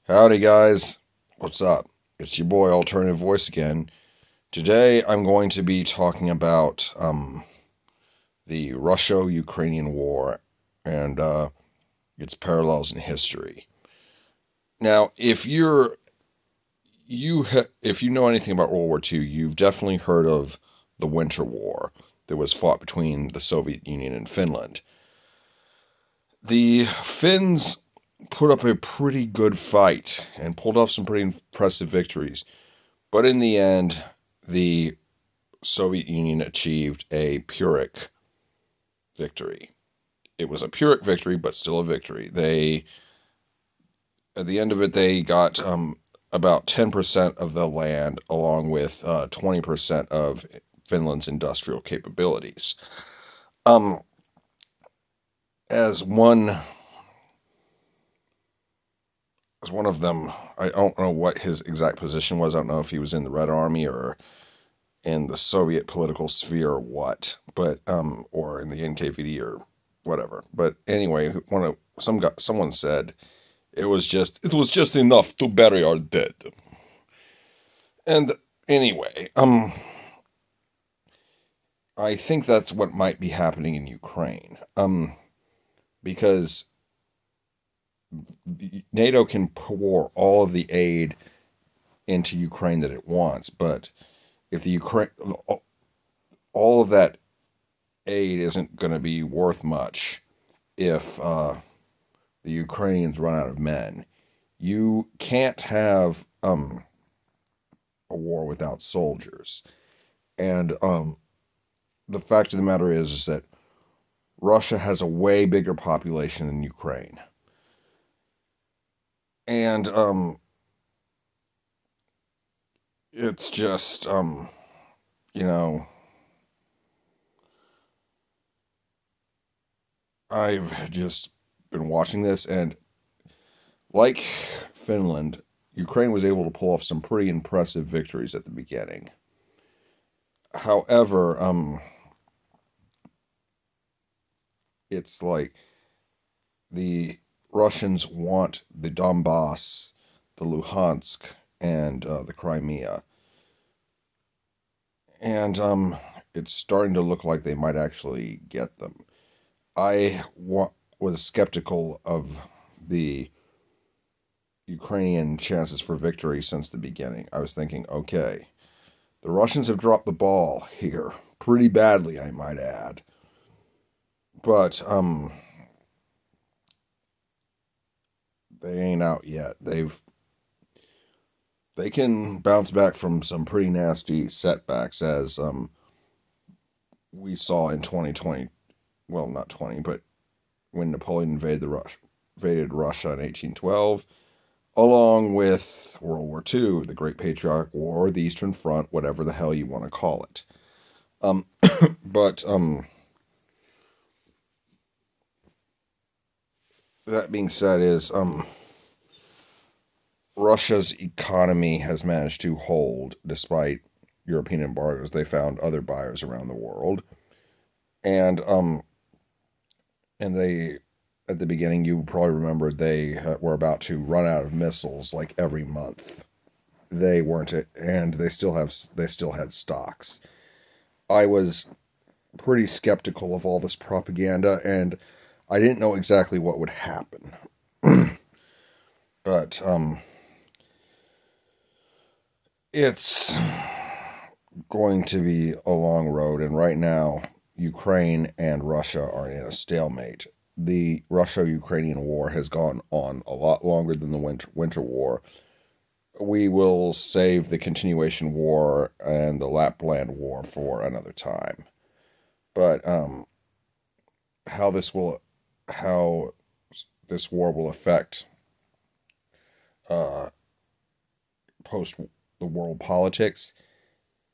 Howdy guys, what's up? It's your boy Alternative Voice again. Today I'm going to be talking about the Russo-Ukrainian War and its parallels in history. Now, if you know anything about World War II, you've definitely heard of the Winter War that was fought between the Soviet Union and Finland. The Finns put up a pretty good fight and pulled off some pretty impressive victories. But in the end, the Soviet Union achieved a Pyrrhic victory. It was a Pyrrhic victory, but still a victory. At the end of it, they got about 10% of the land, along with 20% of Finland's industrial capabilities. As one of them, I don't know what his exact position was. I don't know if he was in the Red Army or in the Soviet political sphere or what, but or in the NKVD or whatever. But anyway, someone said it was just enough to bury our dead. And anyway, I think that's what might be happening in Ukraine. Because NATO can pour all of the aid into Ukraine that it wants, but if all of that aid isn't going to be worth much if the Ukrainians run out of men. You can't have a war without soldiers. And the fact of the matter is that Russia has a way bigger population than Ukraine. And it's just I've just been watching this, and like Finland, Ukraine was able to pull off some pretty impressive victories at the beginning. However, it's like the Russians want the Donbass, the Luhansk, and the Crimea. And it's starting to look like they might actually get them. I was skeptical of the Ukrainian chances for victory since the beginning. I was thinking, okay, the Russians have dropped the ball here pretty badly, I might add. But they ain't out yet. They can bounce back from some pretty nasty setbacks, as we saw in 2020. Well, not 20, but when Napoleon invaded Russia in 1812, along with World War II, the Great Patriotic War, the Eastern Front, whatever the hell you want to call it. But that being said, is Russia's economy has managed to hold despite European embargoes. They found other buyers around the world, and they, at the beginning, you probably remember, they were about to run out of missiles like every month. They weren't, and they still had stocks. I was pretty skeptical of all this propaganda, and I didn't know exactly what would happen. But it's going to be a long road, and right now Ukraine and Russia are in a stalemate. The Russo-Ukrainian War has gone on a lot longer than the Winter War. We will save the Continuation War and the Lapland War for another time. But how this war will affect post the world politics,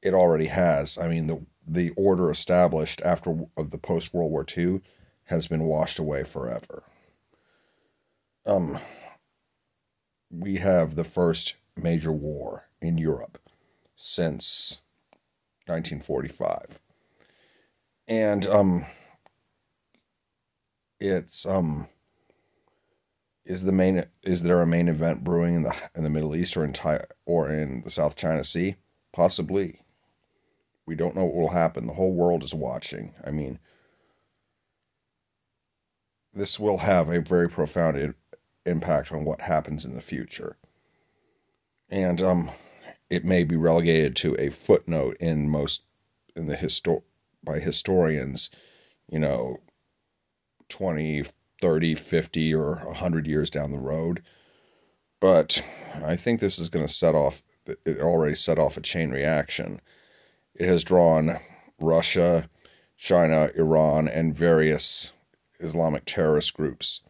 it already has. I mean, the order established after the post World War II has been washed away forever. We have the first major war in Europe since 1945, and it's Is there a main event brewing in the Middle East or in the South China Sea? Possibly. We don't know what will happen. The whole world is watching. I mean, this will have a very profound impact on what happens in the future. And it may be relegated to a footnote in the by historians, you know, 20, 30, 50, or 100 years down the road. But I think this is going to it already set off a chain reaction. It has drawn Russia, China, Iran, and various Islamic terrorist groups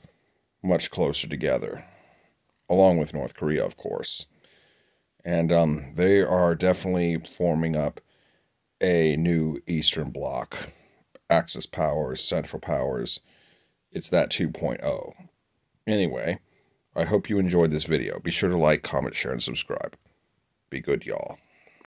much closer together, along with North Korea, of course. And they are definitely forming up a new Eastern Bloc, Axis powers, Central powers. It's that 2.0. Anyway, I hope you enjoyed this video. Be sure to like, comment, share, and subscribe. Be good, y'all.